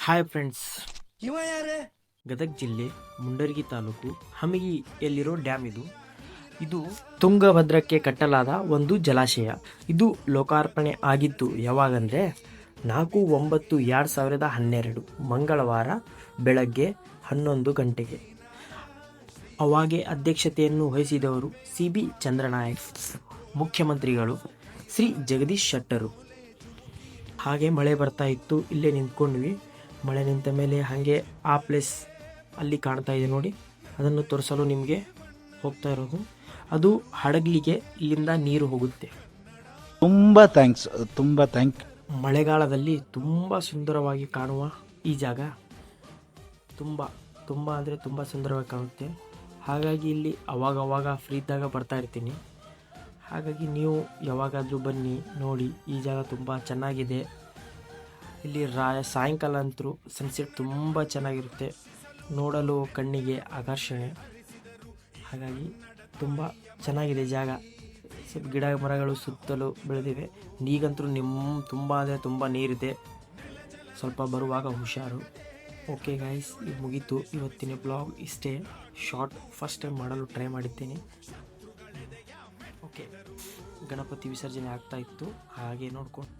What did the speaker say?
Hi friends, ಇವ ಯಾರೇ? ಗದಗ ಜಿಲ್ಲೆ ಮುಂಡರಗಿ ತಾಲೂಕು ಹಮಗಿಯಲ್ಲಿರೋ ಡ್ಯಾಮ್ ಇದು ತುಂಗಭದ್ರಕ್ಕೆ ಕಟ್ಟಲಾದ ಒಂದು ಜಲಾಶಯ. ಇದು ಲೋಕಾರ್ಪಣೆ ಆಗಿತ್ತು ಯಾವಾಗಂದರೆ 4/9/2012 ಮಂಗಳವಾರ ಬೆಳಗ್ಗೆ 11 ಗಂಟೆಗೆ. ಅವಾಗೆ ಅಧ್ಯಕ್ಷತೆಯನ್ನು ವಹಿಸಿದವರು CB ಚಂದ್ರನಾಯಕ್, ಮುಖ್ಯಮಂತ್ರಿಗಳು ಶ್ರೀ ಜಗದೀಶ್ ಶೆಟ್ಟರು. ಹಾಗೆ ಮಳೆ ಬರ್ತಾ ಇತ್ತು, ಇಲ್ಲೇ ನಿಂತ್ಕೊಂಡ್ವಿ. ಮಳೆ ನಿಂತ ಮೇಲೆ ಹಾಗೆ ಆ ಪ್ಲೇಸ್ ಅಲ್ಲಿ ಕಾಣ್ತಾ ಇದೆ ನೋಡಿ, ಅದನ್ನು ತೋರಿಸಲು ನಿಮಗೆ ಹೋಗ್ತಾ ಇರೋದು. ಅದು ಹಡಗಲಿಗೆ ಇಲ್ಲಿಂದ ನೀರು ಹೋಗುತ್ತೆ. ತುಂಬ ಥ್ಯಾಂಕ್ಸ್. ಮಳೆಗಾಲದಲ್ಲಿ ತುಂಬ ಸುಂದರವಾಗಿ ಕಾಣುವ ಈ ಜಾಗ ತುಂಬ ಅಂದರೆ ತುಂಬ ಸುಂದರವಾಗಿ ಕಾಣುತ್ತೆ. ಹಾಗಾಗಿ ಇಲ್ಲಿ ಅವಾಗವಾಗ ಫ್ರೀ ಇದ್ದಾಗ ಬರ್ತಾ ಇರ್ತೀನಿ. ಹಾಗಾಗಿ ನೀವು ಯಾವಾಗಾದರೂ ಬನ್ನಿ ನೋಡಿ, ಈ ಜಾಗ ತುಂಬ ಚೆನ್ನಾಗಿದೆ. ಇಲ್ಲಿ ಸಾಯಂಕಾಲ ಅಂತೂ ಸನ್ಸೆಟ್ ತುಂಬ ಚೆನ್ನಾಗಿರುತ್ತೆ, ನೋಡಲು ಕಣ್ಣಿಗೆ ಆಕರ್ಷಣೆ. ಹಾಗಾಗಿ ತುಂಬ ಚೆನ್ನಾಗಿದೆ ಜಾಗ. ಸ್ವಲ್ಪ ಗಿಡ ಮರಗಳು ಸುತ್ತಲೂ ಬೆಳೆದಿವೆ. ಈಗಂತೂ ತುಂಬ ಅಂದರೆ ತುಂಬ ನೀರಿದೆ, ಸ್ವಲ್ಪ ಬರುವಾಗ ಹುಷಾರು. ಓಕೆ ಗೈಸ್, ಇದು ಮುಗೀತು ಇವತ್ತಿನ ಬ್ಲಾಗ್. ಇಷ್ಟೇ ಶಾರ್ಟ್, ಫಸ್ಟ್ ಟೈಮ್ ಮಾಡಲು ಟ್ರೈ ಮಾಡಿದ್ದೇನೆ. ಓಕೆ, ಗಣಪತಿ ವಿಸರ್ಜನೆ ಆಗ್ತಾ ಇತ್ತು, ಹಾಗೆ ನೋಡ್ಕೊಂಡು